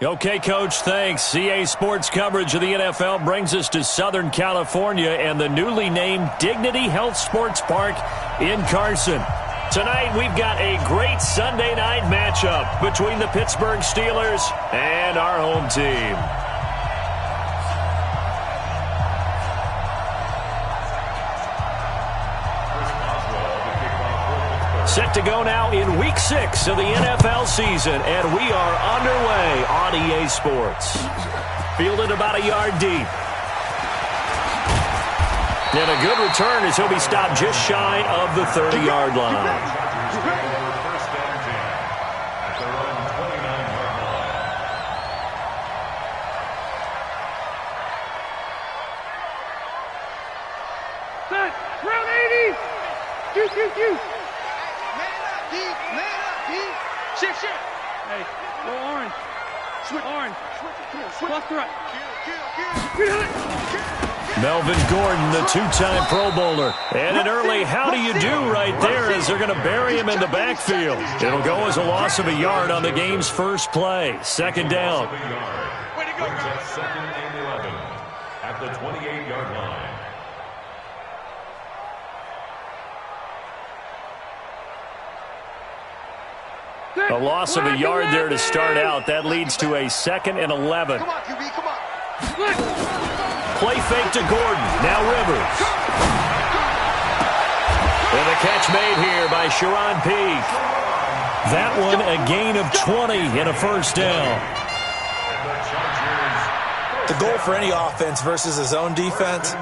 Okay, Coach, thanks. CA Sports coverage of the NFL brings us to Southern California and the newly named Dignity Health Sports Park in Carson. Tonight, we've got a great Sunday night matchup between the Pittsburgh Steelers and our home team. Set to go now in Week 6 of the NFL season, and we are underway on EA Sports. Fielded about a yard deep. And a good return as he'll be stopped just shy of the 30-yard line. Melvin Gordon, the two-time Pro Bowler. And an early how do you do right there as they're going to bury him in the backfield. It'll go as a loss of a yard on the game's first play. Second down. Second and 11 at the 28-yard line. A loss of a yard there to start out. That leads to a 2nd and 11. Come on, QB, come on. Play fake to Gordon. Now Rivers. And the catch made here by Sharon Peak. That one a gain of 20 and a first down. The goal for any offense versus his own defense,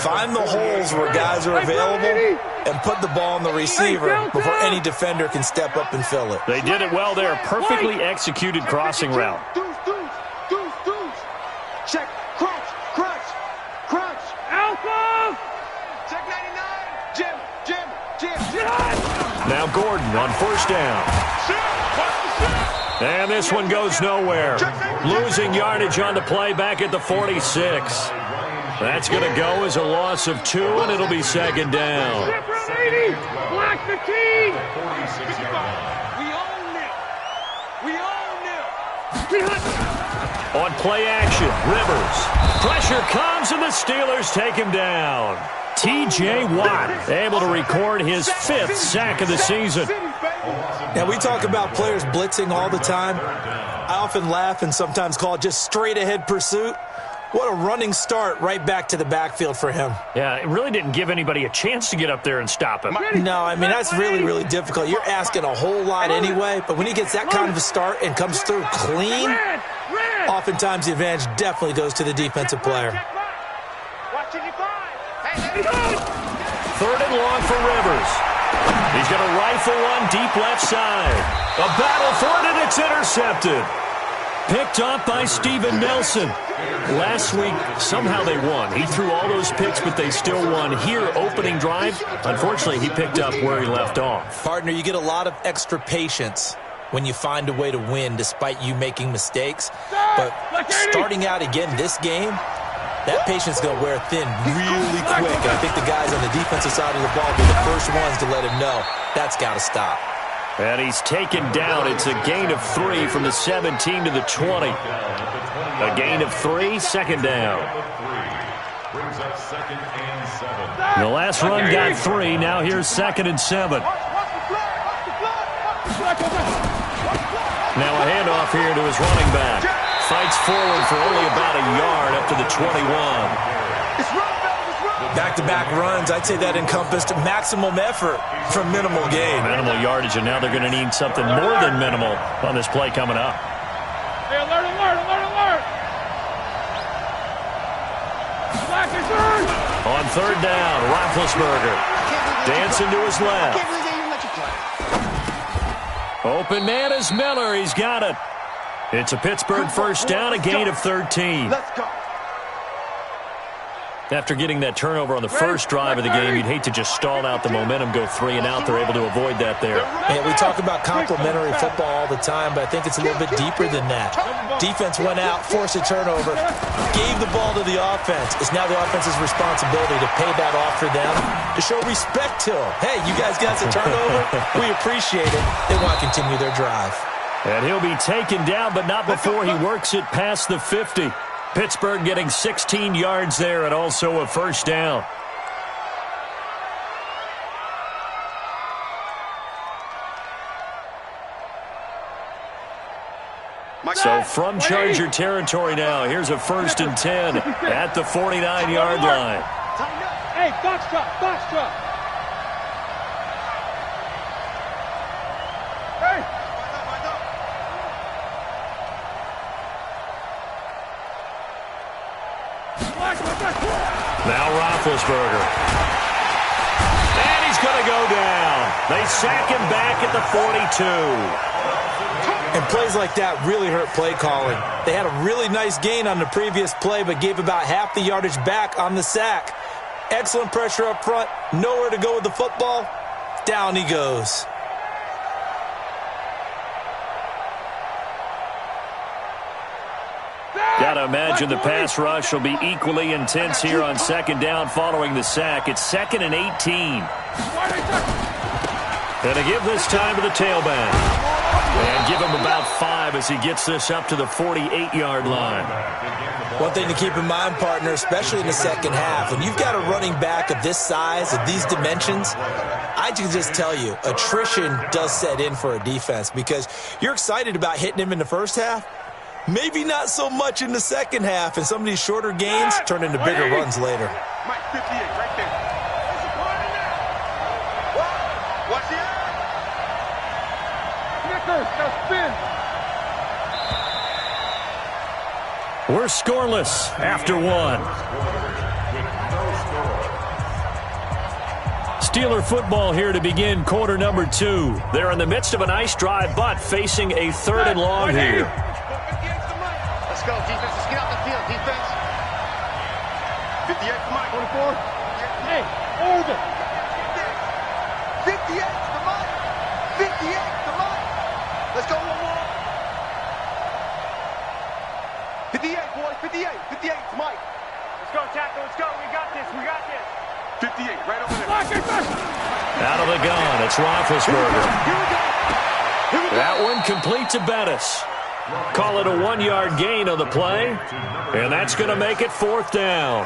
find the holes where guys are available and put the ball on the receiver before any defender can step up and fill it. They did it well there. Perfectly executed crossing route. Check, crunch. Alpha! Check 99. Jim. Now Gordon on first down. And this one goes nowhere. Losing yardage on the play back at the 46. That's going to go as a loss of 2, and it'll be second down. Block the key. We own it. On play action, Rivers. Pressure comes, and the Steelers take him down. T.J. Watt able to record his 5th sack of the season. Now, we talk about players blitzing all the time. I often laugh and sometimes call it just straight-ahead pursuit. What a running start right back to the backfield for him. Yeah, it really didn't give anybody a chance to get up there and stop him. No, I mean, that's really, really difficult. You're asking a whole lot anyway, but when he gets that kind of a start and comes through clean, oftentimes the advantage definitely goes to the defensive player. 3rd and long for Rivers. He's going to rifle one deep left side. A battle for it, and it's intercepted. Picked off by Steven Nelson. Last week, somehow they won. He threw all those picks, but they still won. Here, opening drive, unfortunately, he picked up where he left off. Partner, you get a lot of extra patience when you find a way to win despite you making mistakes. But starting out again this game, that patience is going to wear thin really quick. And I think the guys on the defensive side of the ball will be the first ones to let him know that's got to stop. And he's taken down. It's a gain of 3 from the 17 to the 20. A gain of 3, second down. The last run got 3. Now here's 2nd and 7. Now a handoff here to his running back. Fights forward for only about a yard up to the 21. Back-to-back runs, I'd say that encompassed maximum effort from minimal gain. Minimal yardage, and now they're going to need something more than minimal on this play coming up. Hey, alert. On 3rd down, Roethlisberger. Dancing to his left. Open man is Miller. He's got it. It's a Pittsburgh first down, a gain of 13. Let's go. After getting that turnover on the first drive of the game, you'd hate to just stall out the momentum, go 3 and out. They're able to avoid that there. Yeah, we talk about complementary football all the time, but I think it's a little bit deeper than that. Defense went out, forced a turnover, gave the ball to the offense. It's now the offense's responsibility to pay that off for them, to show respect to them. Hey, you guys got a turnover? We appreciate it. They want to continue their drive. And he'll be taken down, but not before he works it past the 50. Pittsburgh getting 16 yards there and also a first down. So from Charger territory now, here's a 1st and 10 at the 49-yard line. Hey, box drop, box drop. Hey. Now Roethlisberger. And he's going to go down. They sack him back at the 42. And plays like that really hurt play calling. They had a really nice gain on the previous play, but gave about half the yardage back on the sack. Excellent pressure up front. Nowhere to go with the football. Down he goes. Gotta imagine the pass rush will be equally intense here on 2nd down following the sack. It's 2nd and 18. And to give this time to the tailback. And give him about 5 as he gets this up to the 48-yard line. One thing to keep in mind, partner, especially in the second half, when you've got a running back of this size, of these dimensions, I can just tell you, attrition does set in for a defense because you're excited about hitting him in the first half. Maybe not so much in the second half, and some of these shorter gains turn into bigger runs later. Mike, 58, right there. There's a point in there. Watch the eye. Snickers, now spin. We're scoreless after 1. Steeler football here to begin quarter number 2. They're in the midst of a nice drive, but facing a 3rd and long here. Let's go, defense. Let's get out the field, defense. 58 for Mike. 24. Hey, hold it. 58 for Mike. 58 for Mike. Let's go one more. 58, boys. 58. 58 for Mike. Let's go, tackle. Let's go. We got this. We got this. 58, right over there. Out of the gun, it's Roethlisberger. Here we go. That one complete to Bettis. Call it a 1-yard gain on the play, and that's going to make it 4th down.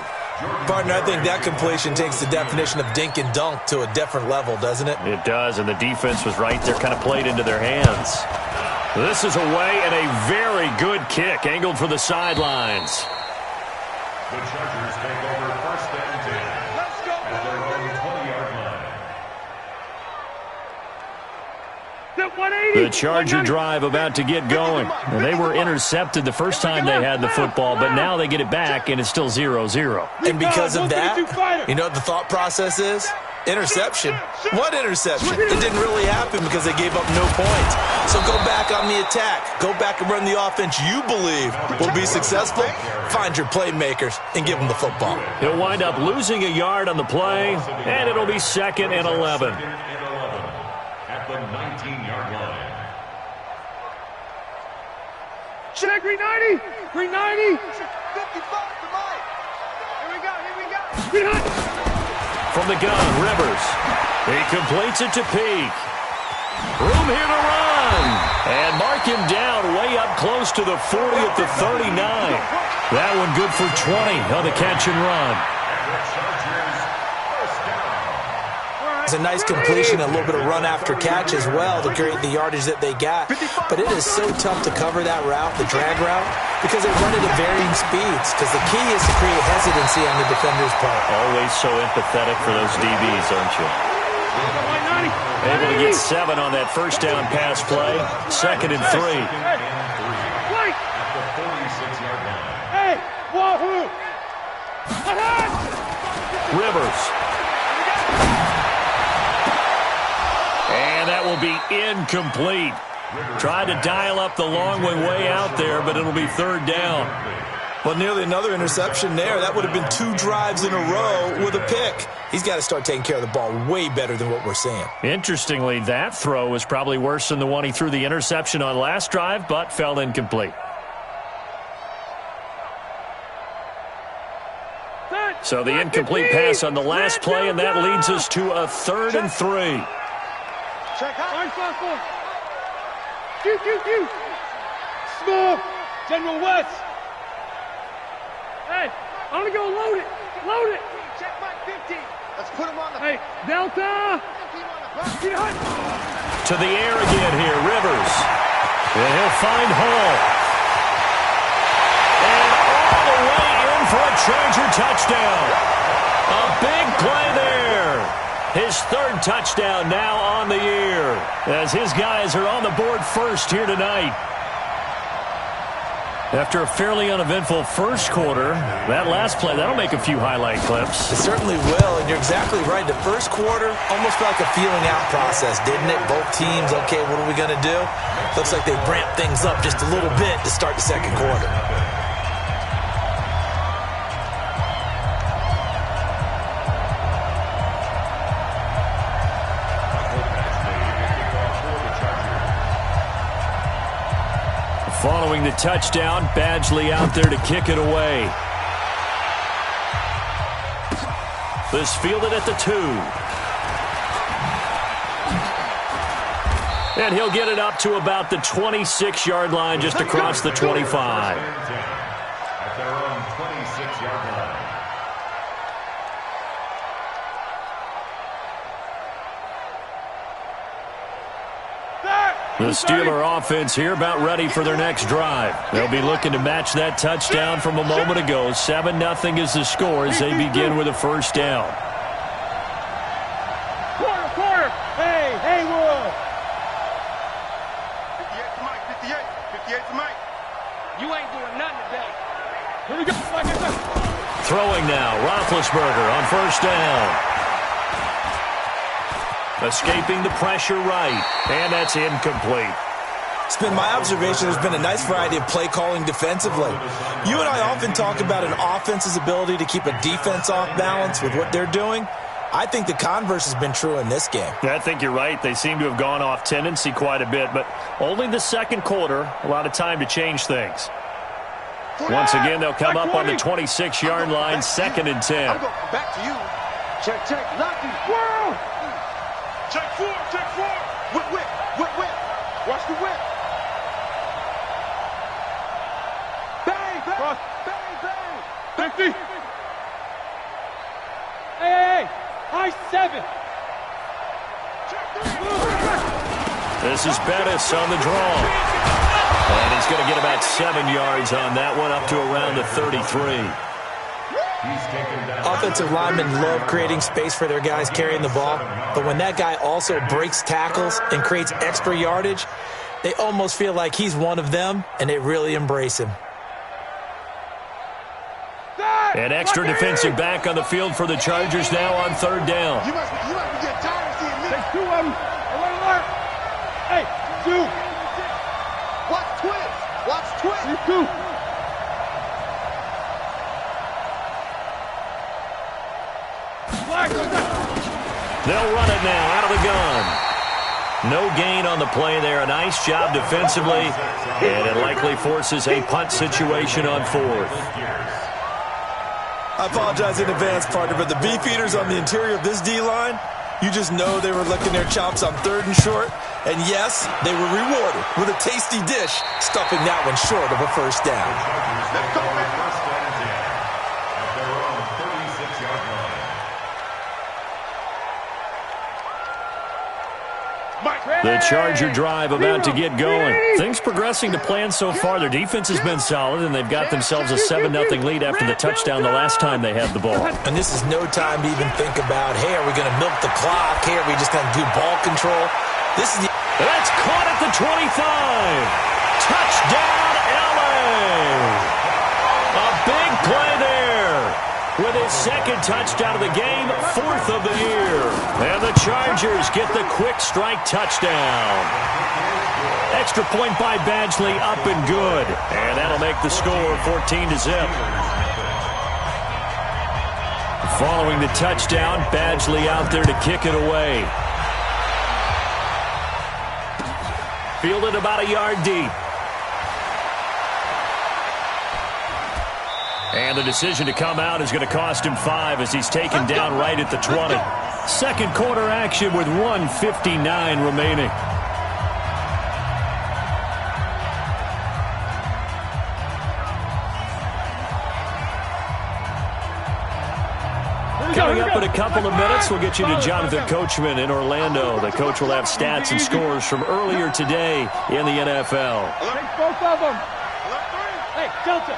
Partner, I think that completion takes the definition of dink and dunk to a different level, doesn't it? It does, and the defense was right there, kind of played into their hands. This is away and a very good kick, angled for the sidelines. The Chargers take over 1st and 10. Let's go. At their own 20-yard line. The Charger drive about to get going. And they were intercepted the first time they had the football, but now they get it back, and it's still 0-0. And because of that, you know what the thought process is? Interception. What interception? It didn't really happen because they gave up no points. So go back on the attack. Go back and run the offense you believe will be successful. Find your playmakers and give them the football. He'll wind up losing a yard on the play, and it'll be 2nd and 11. At the 19-yard line. Check, 390. 390. 55 to Mike. Here we go. Here we go. From the gun, Rivers. He completes it to Peak. Room here to run. And mark him down way up close to the 40 at the 39. That one good for 20 on the catch and run. It's a nice completion, a little bit of run after catch as well to create the yardage that they got. But it is so tough to cover that route, the drag route, because they run it at varying speeds. Because the key is to create hesitancy on the defender's part. Always so empathetic for those DBs, aren't you? Able to get 7 on that first down pass play. 2nd and 3. At the 46-yard line. Hey, wahoo! Rivers. And that will be incomplete. Tried to dial up the long one way out there, but it'll be 3rd down. Well, nearly another interception there. That would have been 2 drives in a row with a pick. He's got to start taking care of the ball way better than what we're seeing. Interestingly, that throw was probably worse than the one he threw the interception on last drive, but fell incomplete. So the incomplete pass on the last play, and that leads us to a 3rd and 3. Check out. Small. General West. Hey, I'm gonna go load it. Load it. Check my 50. Let's put him on the... Hey, Delta. To the air again here, Rivers. And he'll find Hall. And all the way in for a Charger touchdown. A big play there. His third touchdown now on the year, as his guys are on the board first here tonight. After a fairly uneventful first quarter, that last play, that'll make a few highlight clips. It certainly will, and you're exactly right. The first quarter almost felt like a feeling out process, didn't it? Both teams, okay, what are we going to do? Looks like they ramped things up just a little bit to start the second quarter. Following the touchdown, Badgley out there to kick it away. This fielded at the 2. And he'll get it up to about the 26-yard line, just across the 25. At their own 26-yard line. The Steeler offense here about ready for their next drive. They'll be looking to match that touchdown from a moment ago. 7-0 is the score as they begin with a first down. Quarter. Hey, Haywood. 58 to Mike, 58 to Mike. You ain't doing nothing today. Here we go. Throwing now, Roethlisberger on first down. Escaping the pressure right, and that's incomplete. It's been my observation there's been a nice variety of play calling defensively. You and I often talk about an offense's ability to keep a defense off balance with what they're doing. I think the converse has been true in this game. Yeah, I think you're right. They seem to have gone off tendency quite a bit, but only the second quarter, a lot of time to change things. Once again, they'll come up on the 26-yard line, 2nd and 10. I'm going back to you. Check, lucky. Wow. Check 4. Whip. Watch the whip. Bang. Cross. Bang. 50. Hey. High 7. This is Bettis on the draw. And he's going to get about 7 yards on that one, up to around the 33. Offensive linemen love creating space for their guys carrying the ball, but when that guy also breaks tackles and creates extra yardage, they almost feel like he's one of them, and they really embrace him. An extra defensive back on the field for the Chargers now on 3rd down. You must be getting tired of seeing me. Take 2 of them. Alert. Hey, 2. Watch twist. 2. They'll run it now out of the gun. No gain on the play there. A nice job defensively, and it likely forces a punt situation on 4th. I apologize in advance, partner, but the beefeaters on the interior of this D-line, you just know they were licking their chops on 3rd and short. And yes, they were rewarded with a tasty dish, stuffing that one short of a first down. Let's go. First down and 10 at their own 36-yard line. The Charger drive about to get going. Things progressing to plan so far. Their defense has been solid, and they've got themselves a 7-0 lead after the touchdown the last time they had the ball. And this is no time to even think about, hey, are we going to milk the clock? Hey, are we just going to do ball control? This is the... That's caught at the 25. Touchdown, LA. A big play there. With his 2nd touchdown of the game, 4th of the year. And the Chargers get the quick strike touchdown. Extra point by Badgley, up and good. And that'll make the score 14-0. Following the touchdown, Badgley out there to kick it away. Fielded about a yard deep. And the decision to come out is going to cost him 5 as he's taken down right at the 20. Second quarter action with 1:59 remaining. Coming up in a couple of minutes, we'll get you to Jonathan Coachman in Orlando. The coach will have stats and scores from earlier today in the NFL. Take both of them. Hey, Delta.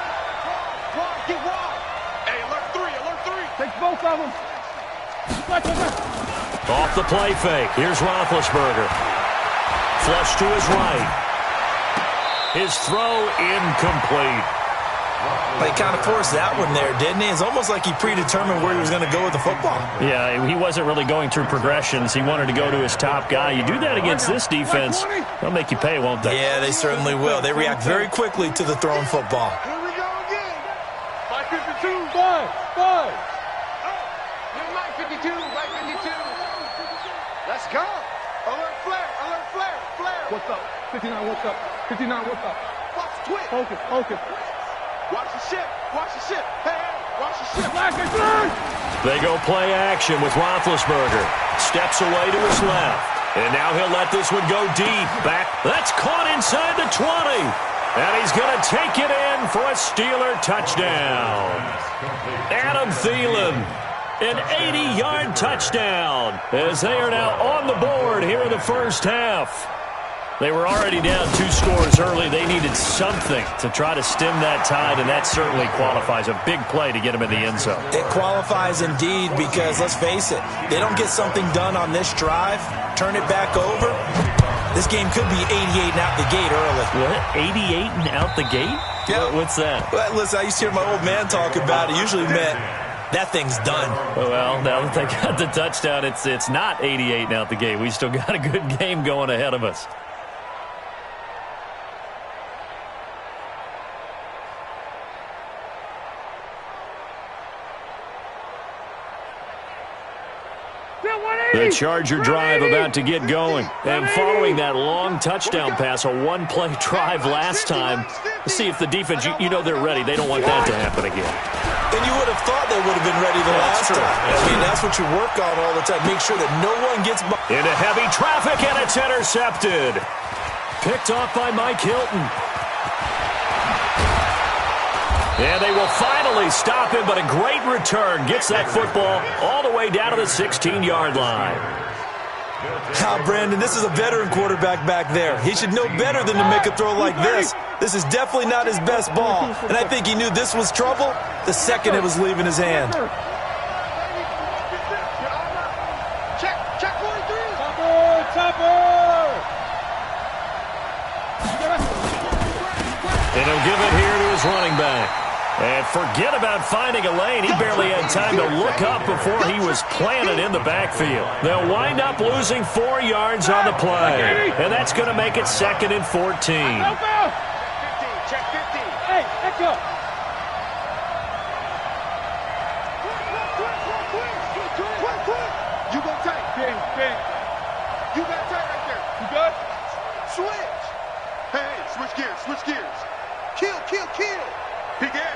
Get wide. Hey, alert three. Take both of them. Off the play fake. Here's Roethlisberger. Flush to his right. His throw incomplete. But he kind of forced that one there, didn't he? It's almost like he predetermined where he was going to go with the football. Yeah, he wasn't really going through progressions. He wanted to go to his top guy. You do that against this defense, they'll make you pay, won't they? Yeah, they certainly will. They react very quickly to the thrown football. Here we go again. 552. Five. You're right, 52. Let's go. Alert flare. What's up? 59, what's up? 59, what's up? Watch the twitch. Focus. Watch the ship. Hey, watch the ship. They go play action with Roethlisberger. Steps away to his left. And now he'll let this one go deep. Back. That's caught inside the 20. And he's going to take it in for a Steeler touchdown. Adam Thielen. An 80-yard touchdown as they are now on the board here in the first half. They were already down 2 scores early. They needed something to try to stem that tide, and that certainly qualifies. A big play to get them in the end zone. It qualifies indeed because, let's face it, they don't get something done on this drive, turn it back over. This game could be 88 and out the gate early. What? 88 and out the gate? Yeah. What's that? Well, listen, I used to hear my old man talk about it. Usually meant that thing's done. Well, now that they got the touchdown, it's not 88 and out the gate. We still got a good game going ahead of us. The Charger drive about to get going. And following that long touchdown pass, a one-play drive last time, see if the defense, you know they're ready. They don't want that to happen again. And you would have thought they would have been ready the last time. I mean, that's what you work on all the time. Make sure that no one gets by. Into heavy traffic, and it's intercepted. Picked off by Mike Hilton. And they will finally stop him, but a great return. Gets that football all the way down to the 16-yard line. Now, Brandon, this is a veteran quarterback back there. He should know better than to make a throw like this. This is definitely not his best ball. And I think he knew this was trouble the second it was leaving his hand. Check 43. Topper. And he'll give it here to his running back. And forget about finding a lane. He barely had time to look up before he was planted in the backfield. They'll wind up losing 4 yards on the play. And that's going to make it 2nd and 14. Check 50. Hey, Echo. You go tight. Bang. You got tight right there. You good? Switch. Hey, switch gears. Kill. Big air.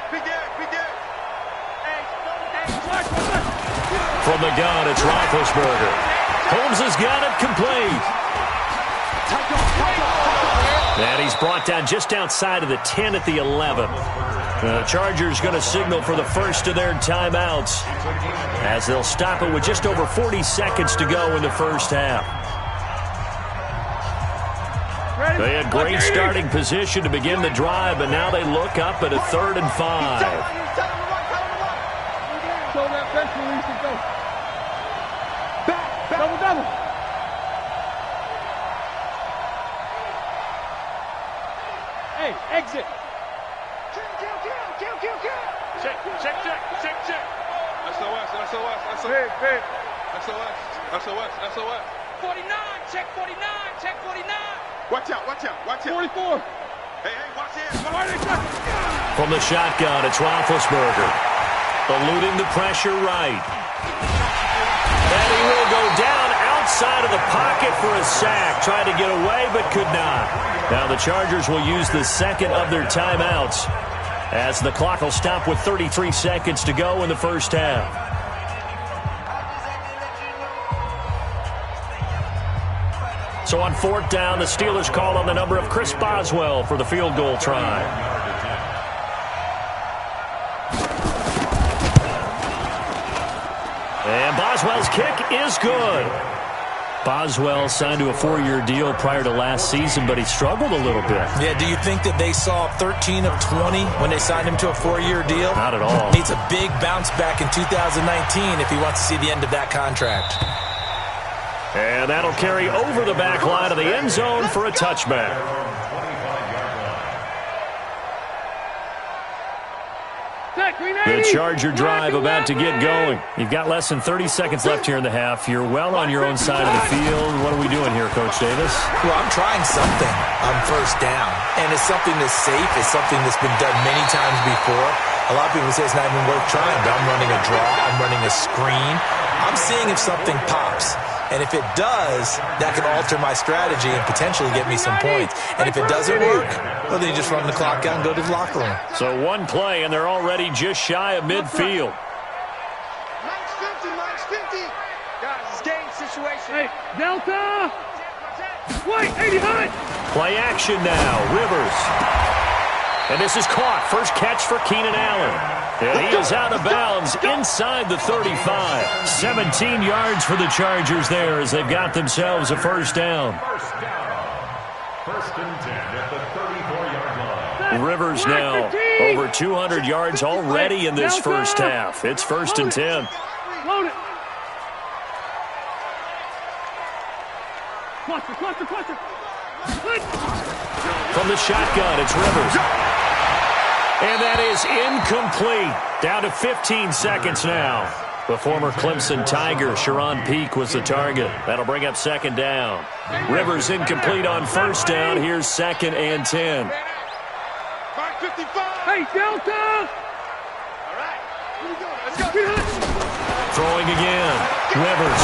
From the gun, it's Roethlisberger. Holmes has got it complete. And he's brought down just outside of the 10 at the 11. The Chargers going to signal for the first of their timeouts as they'll stop it with just over 40 seconds to go in the first half. They had great starting position to begin the drive, but now they look up at a 3rd and 5. Show that bench release and go. Back. Double. Hey, exit. Kill. Check. SOS. Big. SOS. 49, check 49. Watch out. 44. Hey, watch this. From the shotgun, it's Roethlisberger. Eluding the pressure right. And he will go down outside of the pocket for a sack. Tried to get away, but could not. Now the Chargers will use the second of their timeouts as the clock will stop with 33 seconds to go in the first half. So on 4th down, the Steelers call on the number of Chris Boswell for the field goal try. And Boswell's kick is good. Boswell signed to a 4-year deal prior to last season, but he struggled a little bit. Yeah, do you think that they saw 13 of 20 when they signed him to a 4-year deal? Not at all. Needs a big bounce back in 2019 if he wants to see the end of that contract. And that'll carry over the back line of the end zone for a touchback. The Charger drive about to get going. You've got less than 30 seconds left here in the half. You're well on your own side of the field. What are we doing here, Coach Davis? Well, I'm trying something on first down. And it's something that's safe. It's something that's been done many times before. A lot of people say it's not even worth trying, but I'm running a draw. I'm running a screen. I'm seeing if something pops. And if it does, that can alter my strategy and potentially get me some points. And if it doesn't work, well, then you just run the clock out and go to the locker room. So one play, and they're already just shy of midfield. Max 50. Guys, it's game situation. Hey, Delta! Wait, 80 high! Play action now. Rivers. And this is caught. First catch for Keenan Allen. And he is out of bounds inside the 35. 17 yards for the Chargers there as they've got themselves a first down. First and 10 at the 34-yard line. Rivers now over 200 yards already in this first half. It's first and 10. Load it! Cluster! From the shotgun, it's Rivers. And that is incomplete. Down to 15 seconds now. The former Clemson Tiger, Sharon Peak, was the target. That'll bring up second down. Rivers incomplete on first down. Here's second and 10. Hey, Delta! All right. Here we go. Let's go. Throwing again. Rivers.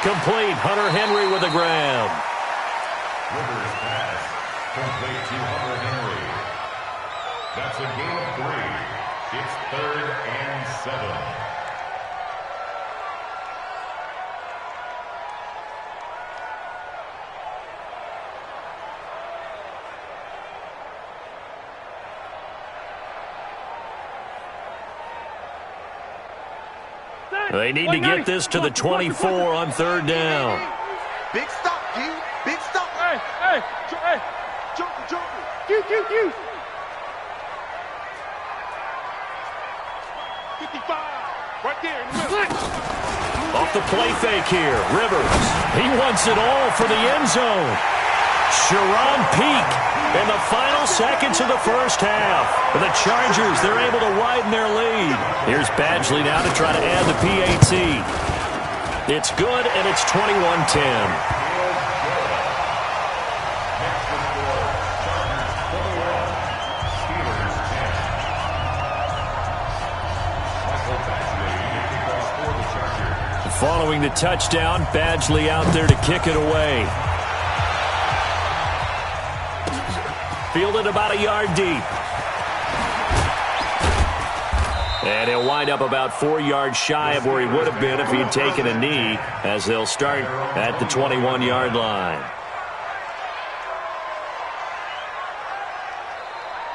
Complete. Hunter Henry with a grab. Rivers pass. Complete to Hunter Henry. That's a gain of 3. It's 3rd and 7. They need to get this to the 24 on third down. Big stop, G. Big stop. Hey! Joker. Q! 55. Right there in the middle. Off the play fake here. Rivers. He wants it all for the end zone. Sharon Peak in the final seconds of the first half. For the Chargers, they're able to widen their lead. Here's Badgley now to try to add the PAT. It's good, and it's 21-10. Following the touchdown, Badgley out there to kick it away. Fielded about a yard deep. And he'll wind up about 4 yards shy of where he would have been if he had taken a knee, as they'll start at the 21-yard line.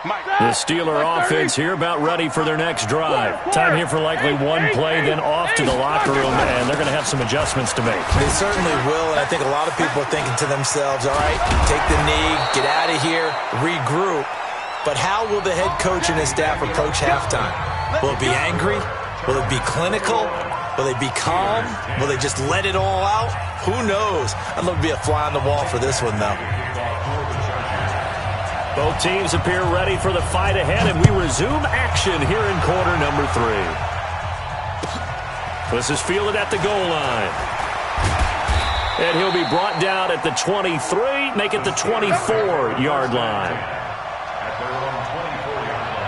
The Steeler offense here about ready for their next drive. Time here for likely one play, then off to the locker room, and they're going to have some adjustments to make. They certainly will, and I think a lot of people are thinking to themselves, all right, take the knee, get out of here, regroup. But how will the head coach and his staff approach halftime? Will it be angry? Will it be clinical? Will they be calm? Will they just let it all out? Who knows? I'd love to be a fly on the wall for this one, though. Both teams appear ready for the fight ahead, and we resume action here in quarter number 3. This is fielded at the goal line. And he'll be brought down at the 23, make it the 24-yard line. At their own 24-yard line.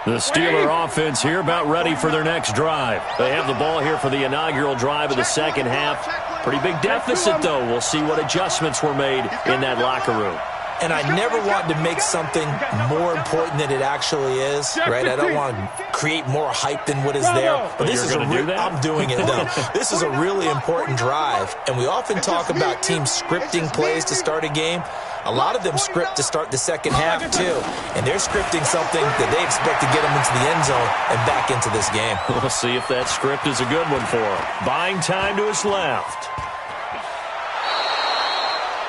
The Steeler offense here about ready for their next drive. They have the ball here for the inaugural drive of the second half. Pretty big deficit, though. We'll see what adjustments were made in that locker room. And I never want to make something more important than it actually is, right? I don't want to create more hype than what is there. But this is I'm doing it, though. This is a really important drive. And we often talk about teams scripting plays to start a game. A lot of them script to start the second half, too. And they're scripting something that they expect to get them into the end zone and back into this game. We'll see if that script is a good one for him. Buying time to his left.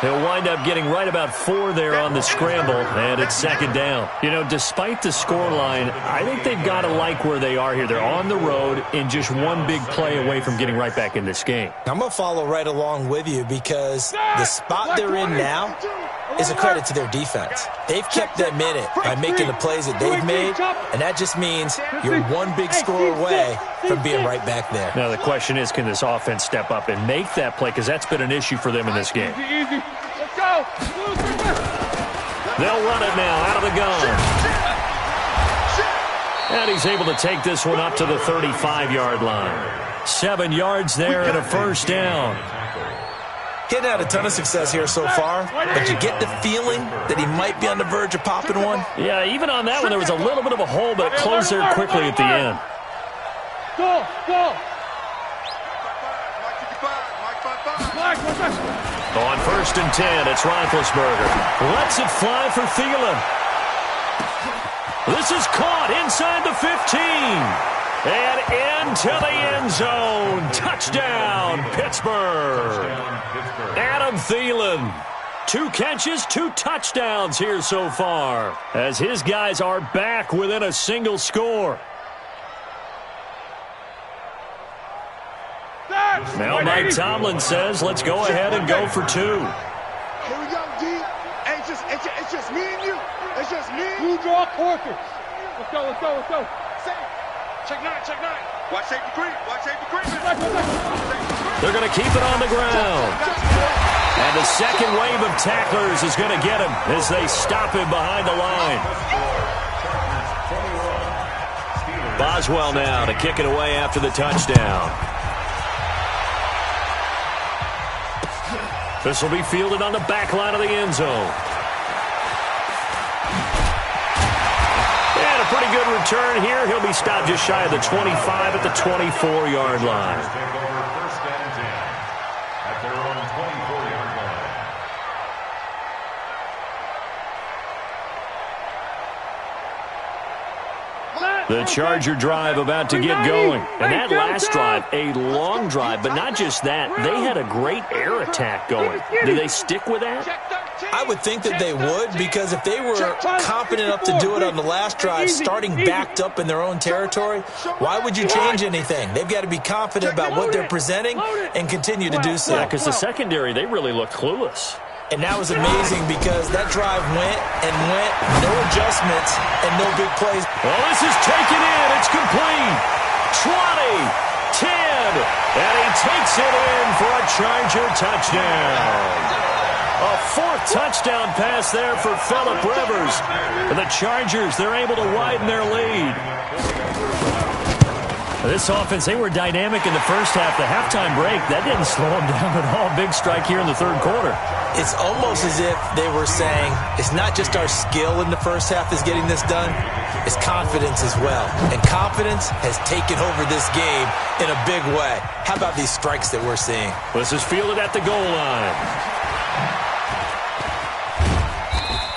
He'll wind up getting right about 4 there on the scramble, and it's second down. You know, despite the scoreline, I think they've got to like where they are here. They're on the road and just one big play away from getting right back in this game. I'm going to follow right along with you because the spot they're in now is a credit to their defense. They've kept them in it by making the plays that they've made, and that just means you're one big score away from being right back there. Now, the question is, can this offense step up and make that play? Because that's been an issue for them in this game. Easy. Let's go. They'll run it now out of the gun. And he's able to take this one up to the 35-yard line. 7 yards there and a first down. Getting had a ton of success here so far, but you get the feeling that he might be on the verge of popping one. Yeah, even on that one, there was a little bit of a hole, but it closed there quickly at the end. Go. On 1st and 10, it's Roethlisberger. Lets it fly for Thielen. This is caught inside the 15. And into the end zone. Touchdown, Pittsburgh. Adam Thielen. 2 catches, 2 touchdowns here so far, as his guys are back within a single score. Now Mike Tomlin says, let's go ahead and go for 2. Here we go, D. Hey, it's just me and you. It's just me. You draw quarters. Let's go. Check 9. Watch safety creep. They're going to keep it on the ground. And the second wave of tacklers is going to get him as they stop him behind the line. Boswell now to kick it away after the touchdown. This will be fielded on the back line of the end zone. And a pretty good return here. He'll be stopped just shy of the 25 at the 24-yard line. Take over 1st and 10 at their own 24-yard line. The Charger drive about to get going. And that last drive, a long drive, but not just that. They had a great air attack going. Do they stick with that? I would think that they would, because if they were confident enough to do it on the last drive, starting backed up in their own territory, why would you change anything? They've got to be confident about what they're presenting and continue to do so. Yeah, because the secondary, they really looked clueless. And that was amazing because that drive went, no adjustments, and no big plays. Well, this is taken in. It's complete. 20, 10, and he takes it in for a Charger touchdown. A 4th touchdown pass there for Phillip Rivers. And the Chargers, they're able to widen their lead. This offense, they were dynamic in the first half. The halftime break, that didn't slow them down at all. Big strike here in the 3rd quarter. It's almost as if they were saying, it's not just our skill in the first half that's getting this done, it's confidence as well. And confidence has taken over this game in a big way. How about these strikes that we're seeing? This is fielded at the goal line.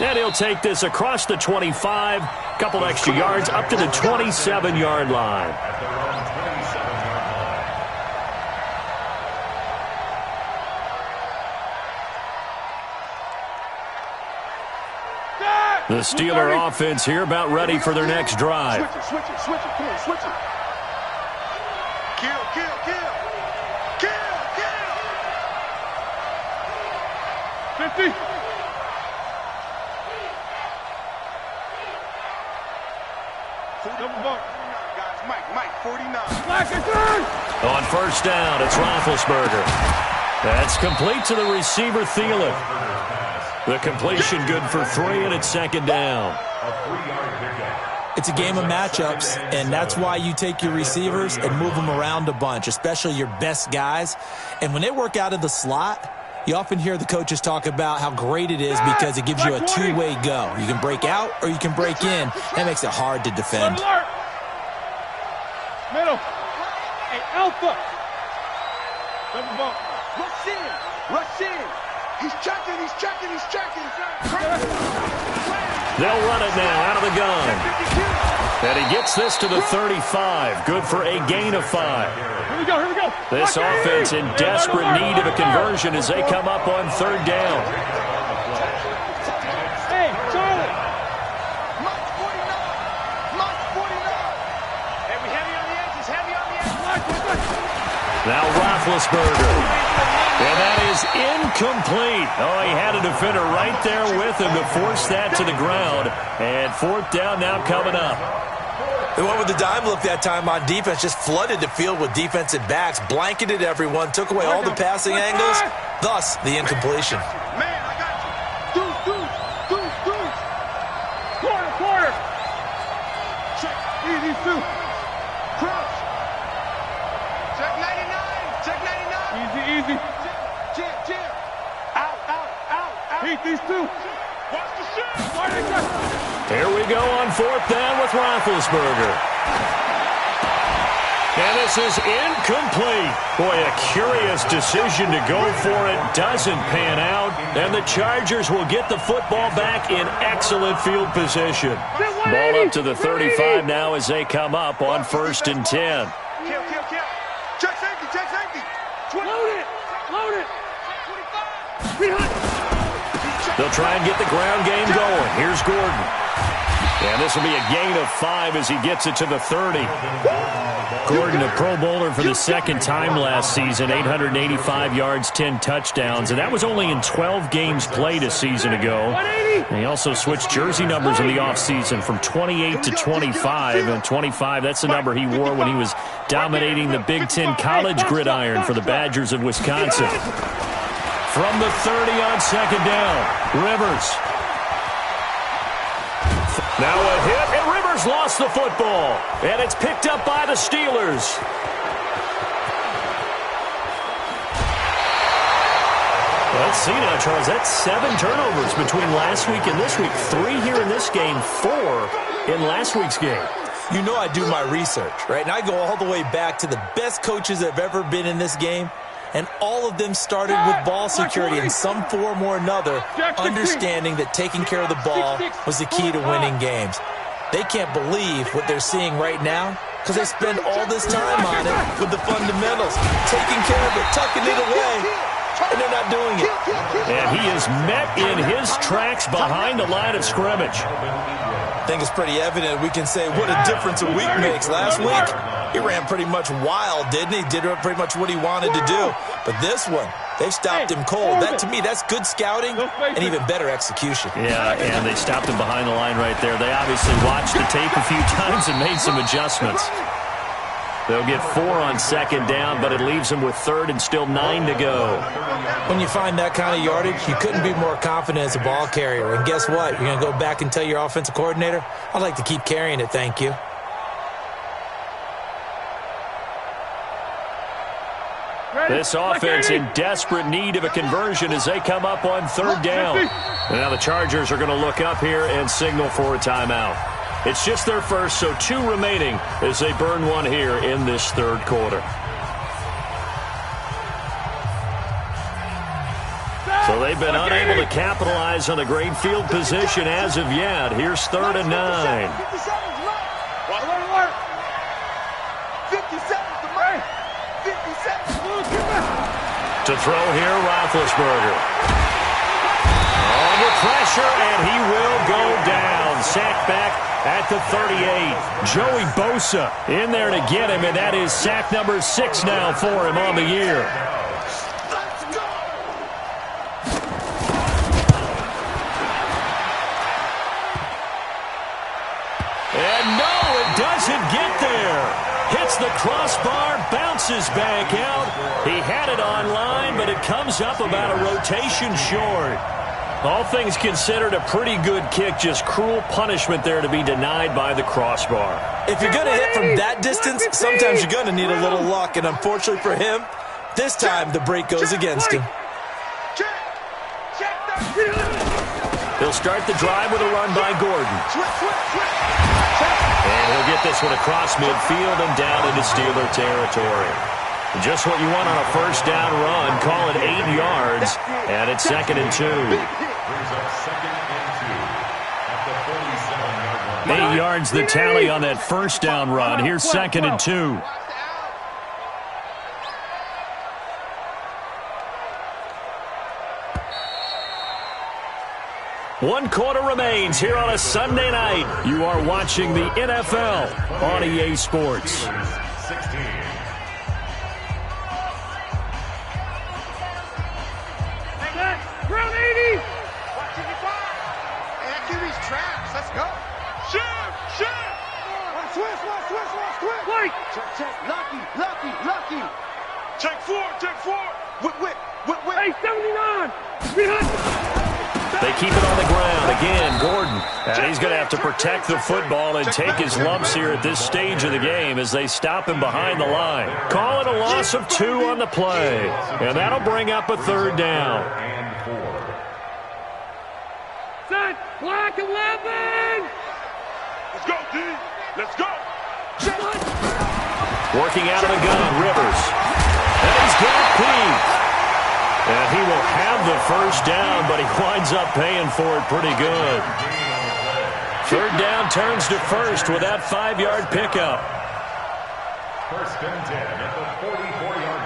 And he'll take this across the 25, couple extra yards, up to the 27-yard line. The Steeler offense here about ready for their next drive. Switch it. Come on, switch it. Kill. 50. Double buck. Guys, Mike, 49. Black is third. On 1st down, it's Roethlisberger. That's complete to the receiver, Thielen. The completion good for 3, and it's 2nd down. It's a game of matchups, and that's why you take your receivers and move them around a bunch, especially your best guys. And when they work out of the slot, you often hear the coaches talk about how great it is because it gives you a two-way go. You can break out or you can break in. That makes it hard to defend. Middle. Hey, Alpha. Double bump. Rush in. He's checking. They'll run it now out of the gun. And he gets this to the 35. Good for a gain of 5. Here we go. This offense in desperate need of a conversion as they come up on third down. Hey, Charlie. Mike 49. Hey, we heavy on the edges, heavy on the edges. Now Roethlisberger. And that is incomplete. Oh, he had a defender right there with him to force that to the ground. And fourth down now coming up. They went with the dime look that time on defense, just flooded the field with defensive backs, blanketed everyone, took away all the passing angles, thus the incompletion. Man, I got you. Deuce. Quarter. Check. Easy, two. Crouch. Check 99. Easy. Jam. Out. Heat these two. Watch the shit. Here we go on fourth down with Roethlisberger. And this is incomplete. Boy, a curious decision to go for it. Doesn't pan out. And the Chargers will get the football back in excellent field position. Ball up to the 35 now as they come up on 1st and 10. Kill. Check safety. Load it. 25. They'll try and get the ground game going. Here's Gordon. And this will be a gain of 5 as he gets it to the 30. Gordon, a Pro Bowler for the second time last season, 885 yards, 10 touchdowns, and that was only in 12 games played a season ago. And he also switched jersey numbers in the offseason from 28 to 25, and 25, that's the number he wore when he was dominating the Big Ten college gridiron for the Badgers of Wisconsin. From the 30 on second down, Rivers. Now a hit, and Rivers lost the football. And it's picked up by the Steelers. Let's see now, Charles. That's 7 turnovers between last week and this week. 3 here in this game, 4 in last week's game. You know I do my research, right? And I go all the way back to the best coaches that have ever been in this game. And all of them started with ball security in some form or another, understanding that taking care of the ball was the key to winning games. They can't believe what they're seeing right now because they spend all this time on it with the fundamentals, taking care of it, tucking it away, and they're not doing it. And he is met in his tracks behind the line of scrimmage. I think it's pretty evident we can say what a difference a week makes. Last week, he ran pretty much wild, didn't he? Did pretty much what he wanted to do. But this one, they stopped him cold. That, to me, that's good scouting and even better execution. Yeah, and they stopped him behind the line right there. They obviously watched the tape a few times and made some adjustments. They'll get 4 on second down, but it leaves them with 3rd and still 9 to go. When you find that kind of yardage, you couldn't be more confident as a ball carrier. And guess what? You're going to go back and tell your offensive coordinator, I'd like to keep carrying it, thank you. This offense in desperate need of a conversion as they come up on 3rd down. And now the Chargers are going to look up here and signal for a timeout. It's just their first, so 2 remaining as they burn one here in this 3rd quarter. So they've been unable to capitalize on the great field position as of yet. Here's 3rd and 9. 57. To throw here, Roethlisberger. Under pressure, and he will go down. Sacked back at the 38. Joey Bosa in there to get him, and that is sack number 6 now for him on the year. And no, it doesn't get there. Hits the crossbar, bounces back out. He had it on line, but it comes up about a rotation short. All things considered, a pretty good kick, just cruel punishment there to be denied by the crossbar. If you're going to hit from that distance, sometimes you're going to need a little luck, and unfortunately for him, this time the break goes against him. He'll start the drive with a run by Gordon. And he'll get this one across midfield and down into Steeler territory. Just what you want on a first down run. Call it 8 yards, and it's 2nd and 2. Brings up 2nd and 2 at the 47-yard line. 8 yards the tally on that first down run. Here's 2nd and 2. One quarter remains here on a Sunday night. You are watching the NFL on EA Sports. 16. Ground 80. Watch it, and that QB's traps. Let's go. Shift. Watch switch. Blake. Check. Lucky. Check 4. Whip. Hey, 79. Behind. They keep it on the ground. Again, Gordon. And he's going to have to protect the football and take his lumps here at this stage of the game as they stop him behind the line. Call it a loss of 2 on the play. And that'll bring up a 3rd down. And 4. Set. Black 11. Let's go, D. Let's go. Working out of the gun, Rivers. And he's got Pete. And he will have the first down, but he winds up paying for it pretty good. 3rd down turns to first with that 5-yard pickup. 1st and 10 at the 44-yard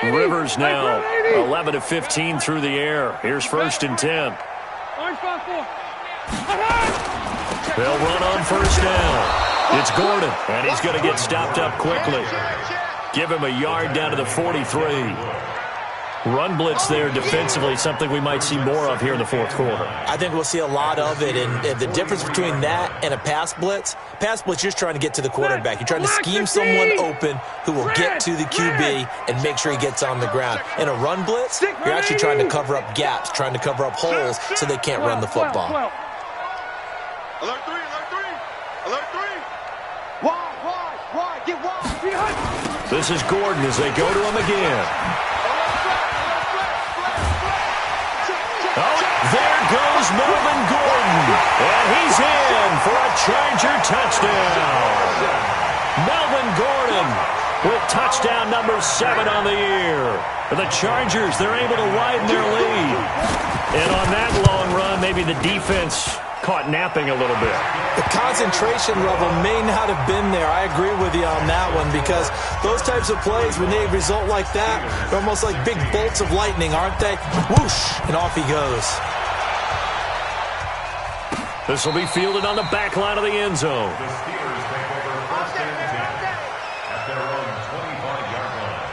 line. Rivers now 11 of 15 through the air. Here's 1st and 10. Orange 5-4. They'll run on first down. It's Gordon, and he's going to get stopped up quickly. Give him a yard down to the 43. Run blitz there defensively, something we might see more of here in the 4th quarter. I think we'll see a lot of it, and the difference between that and a pass blitz, you're just trying to get to the quarterback. You're trying to scheme someone open who will get to the QB and make sure he gets on the ground. In a run blitz, you're actually trying to cover up gaps, trying to cover up holes so they can't run the football. Alert 3. Wide. Get wide. This is Gordon as they go to him again. Oh, there goes Melvin Gordon. And he's in for a Charger touchdown. Melvin Gordon with touchdown number 7 on the year. For the Chargers, they're able to widen their lead. And on that long run, maybe the defense caught napping a little bit. The concentration level may not have been there. I agree with you on that one because those types of plays, when they result like that, they're almost like big bolts of lightning, aren't they? Whoosh, and off he goes. This will be fielded on the back line of the end zone. The Steelers take over 1st and 10 at their own 25-yard line.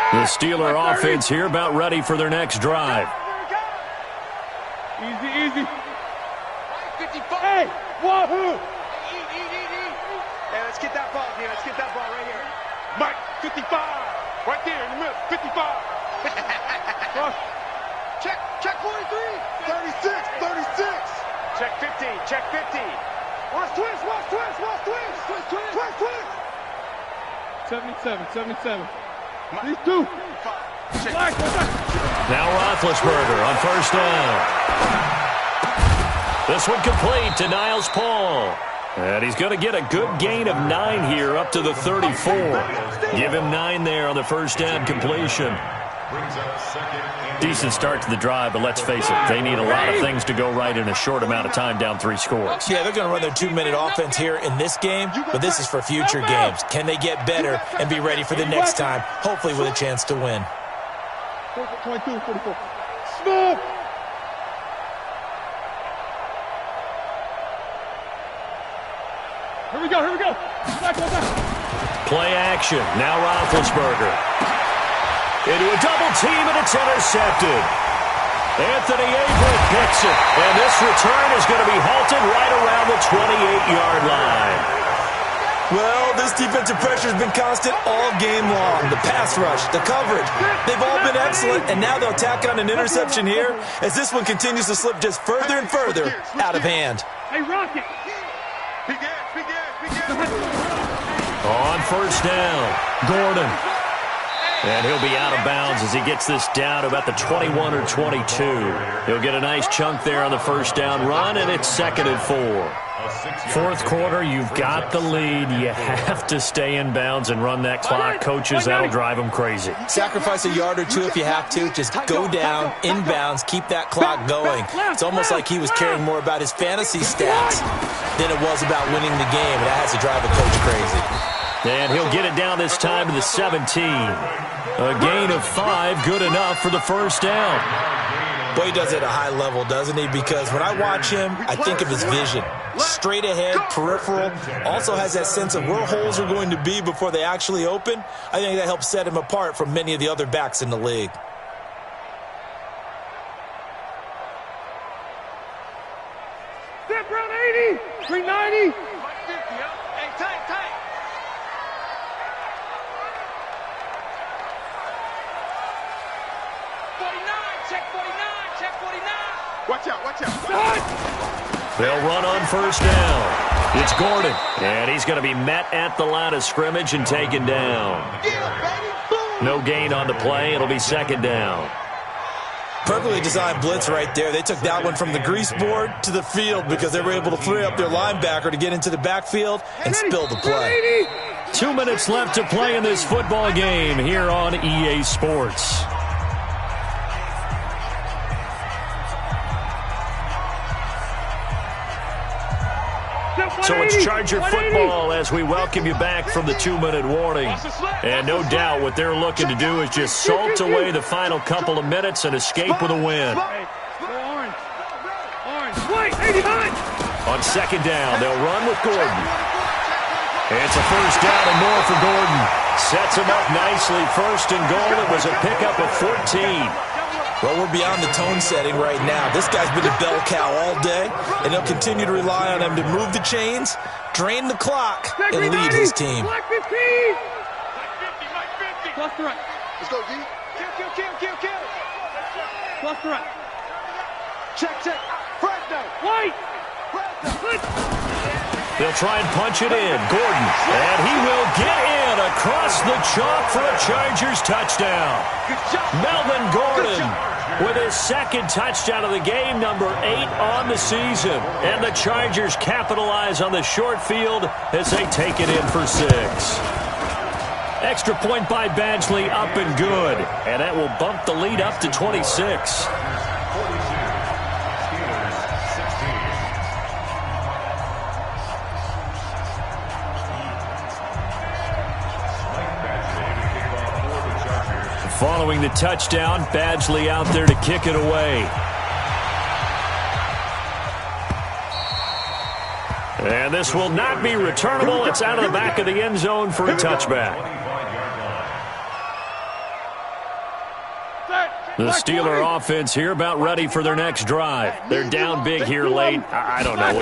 The Steeler offense here about ready for their next drive. Easy. 55. Hey, wahoo. Eat. Hey, let's get that ball, dude. Let's get that ball right here. Mike, 55. Right there in the middle, 55. Check 43. 36. Check 15. Watch twist. 77. These 2. Now Roethlisberger on first down. This one complete to Niles Paul. And he's going to get a good gain of 9 here up to the 34. Give him 9 there on the first down completion. Brings up 2nd and Decent start to the drive, but let's face it, they need a lot of things to go right in a short amount of time down 3 scores. Yeah, they're going to run their 2-minute offense here in this game, but this is for future games. Can they get better and be ready for the next time, hopefully with a chance to win? 22, 44. Smooth. Here we go. Back. Play action. Now Roethlisberger. Into a double team, and it's intercepted. Anthony Averett picks it, and this return is going to be halted right around the 28-yard line. Well, this defensive pressure has been constant all game long. The pass rush, the coverage, they've all been excellent, and now they'll tack on an interception here as this one continues to slip just further and further out of hand. Hey, Rocket. Begin. On first down, Gordon. And he'll be out of bounds as he gets this down to about the 21 or 22. He'll get a nice chunk there on the first down run, and it's 2nd and 4. Fourth quarter, you've got the lead. You have to stay in bounds and run that clock. Coaches, that'll drive them crazy. Sacrifice a yard or two if you have to. Just go down, in bounds, keep that clock going. It's almost like he was caring more about his fantasy stats than it was about winning the game. And that has to drive a coach crazy. And he'll get it down this time to the 17. A gain of 5, good enough for the first down. Boy, he does it at a high level, doesn't he? Because when I watch him, I think of his vision. Straight ahead, peripheral. Also has that sense of where holes are going to be before they actually open. I think that helps set him apart from many of the other backs in the league. Step round 80, 390. Hey, tight. 49. Watch out. They'll run on first down. It's Gordon, and he's going to be met at the line of scrimmage and taken down. No gain on the play. It'll be 2nd down. Perfectly designed blitz right there. They took that one from the grease board to the field because they were able to free up their linebacker to get into the backfield and spill the play. 2 minutes left to play in this football game here on EA Sports. So it's Charger football as we welcome you back from the 2-minute warning. And no doubt what they're looking to do is just salt away the final couple of minutes and escape with a win. Orange. White, 89. On 2nd down, they'll run with Gordon. It's a first down and more for Gordon. Sets him up nicely. 1st and goal. It was a pickup of 14. Well, we're beyond the tone setting right now. This guy's been a bell cow all day, and they'll continue to rely on him to move the chains, drain the clock, and lead his team. Black 15. Plus the right. Let's go, D. Kill. Plus the right. Check. Fresno. White. They'll try and punch it in. Gordon, and he will get in across the chalk for a Chargers touchdown. Melvin Gordon with his 2nd touchdown of the game, number 8 on the season. And the Chargers capitalize on the short field as they take it in for 6. Extra point by Badgley, up and good. And that will bump the lead up to 26. Following the touchdown, Badgley out there to kick it away. And this will not be returnable. It's out of the back of the end zone for a touchback. The Steeler offense here about ready for their next drive. They're down big here late. I don't know.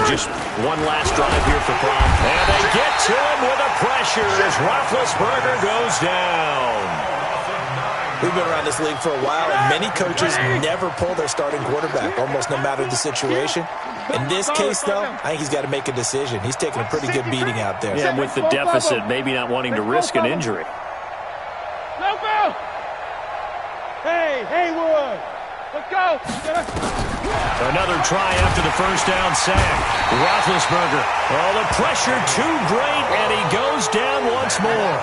Just one last drive here for Prom. And they get to him with a pressure as Roethlisberger goes down. We've been around this league for a while, and many coaches never pull their starting quarterback, almost no matter the situation. In this case, though, I think he's got to make a decision. He's taking a pretty good beating out there. Yeah, and with the deficit, maybe not wanting to risk an injury. No go! Hey, Haywood! Let's go! Another try after the first down sack. Roethlisberger. Oh, the pressure too great, and he goes down once more.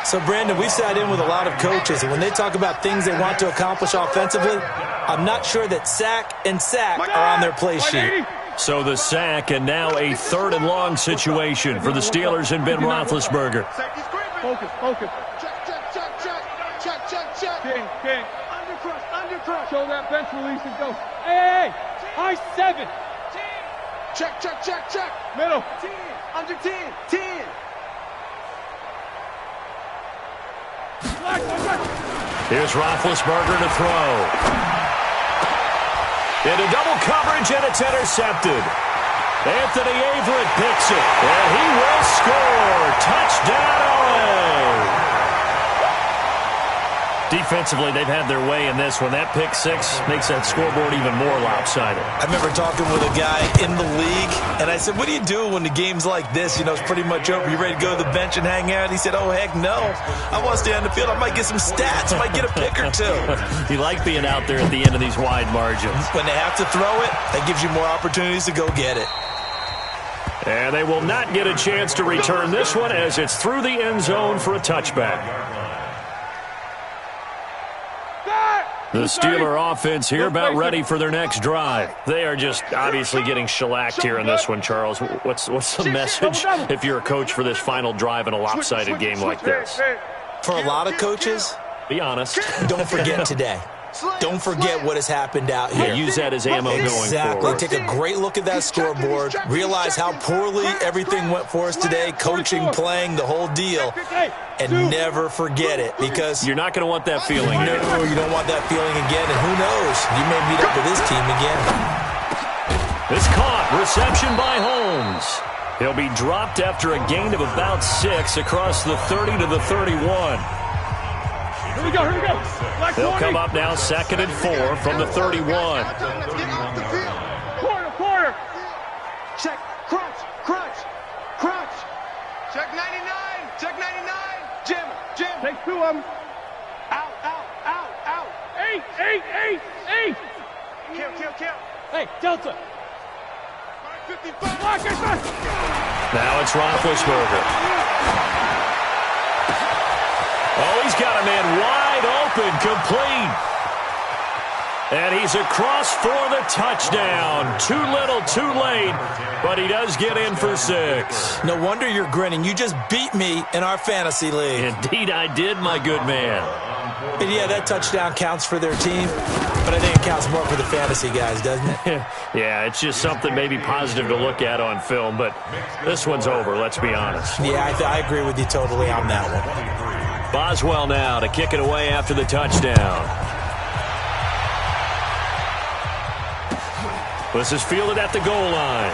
So, Brandon, we sat in with a lot of coaches, and when they talk about things they want to accomplish offensively, I'm not sure that sack and sack are on their play sheet. So the sack, and now a 3rd and long situation for the Steelers and Ben Roethlisberger. Focus. Check. King. Under crush. Show that bench release and go. Hey. High 7. Check. Middle. 10. Under 10. Here's Roethlisberger to throw. Into double coverage, and it's intercepted. Anthony Averett picks it, and he will score. Touchdown, LA. Offensively, they've had their way in this one. That pick six makes that scoreboard even more lopsided. I remember talking with a guy in the league, and I said, what do you do when the game's like this? You know, it's pretty much over. You ready to go to the bench and hang out? He said, oh, heck no. I want to stay on the field. I might get some stats. I might get a pick or two. You like being out there at the end of these wide margins. When they have to throw it, that gives you more opportunities to go get it. And they will not get a chance to return this one as it's through the end zone for a touchback. The Steeler offense here about ready for their next drive. They are just obviously getting shellacked here in this one, Charles. What's the message if you're a coach for this final drive in a lopsided game like this? For a lot of coaches, be honest. Don't forget today. Don't forget what has happened out here. Use that as ammo going forward. Take a great look at that scoreboard. Realize how poorly everything went for us today, coaching, playing, the whole deal. And never forget it, because you're not going to want that feeling. No, you don't want that feeling again. And who knows? You may meet up with this team again. It's caught. Reception by Holmes. He'll be dropped after a gain of about 6 across the 30 to the 31. Here we go, here we go. They'll come up now 2nd and 4 from the 31. Quarter. Check, crunch. Check 99. Jim. Take 2 of them. Out. 8. Kill. Hey, Delta. 55. Block it, man. Now it's Roethlisberger. Oh, he's got a man wide open, complete. And he's across for the touchdown. Too little, too late, but he does get in for 6. No wonder you're grinning. You just beat me in our fantasy league. Indeed I did, my good man. And yeah, that touchdown counts for their team, but I think it counts more for the fantasy guys, doesn't it? Yeah, it's just something maybe positive to look at on film, but this one's over, let's be honest. Yeah, I agree with you totally on that one. Boswell now to kick it away after the touchdown. This is fielded at the goal line.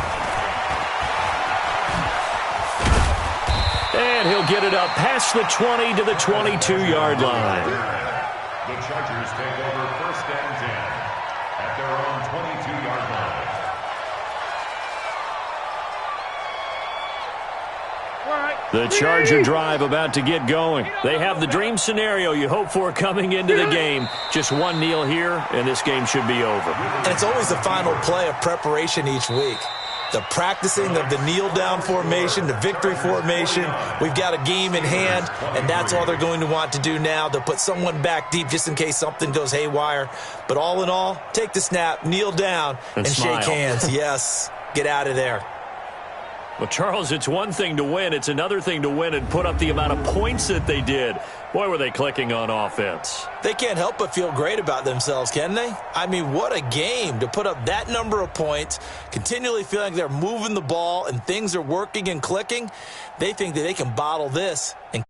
And he'll get it up past the 20 to the 22-yard line. The Chargers take over 1st and 10 at their own 22-yard line. The Charger drive about to get going. They have the dream scenario you hope for coming into the game. Just one kneel here, and this game should be over. And it's always the final play of preparation each week. The practicing of the kneel-down formation, the victory formation. We've got a game in hand, and that's all they're going to want to do now. They'll put someone back deep just in case something goes haywire. But all in all, take the snap, kneel down, and shake hands. Yes, get out of there. Well, Charles, it's one thing to win. It's another thing to win and put up the amount of points that they did. Boy, were they clicking on offense. They can't help but feel great about themselves, can they? I mean, what a game to put up that number of points, continually feeling like they're moving the ball and things are working and clicking. They think that they can bottle this and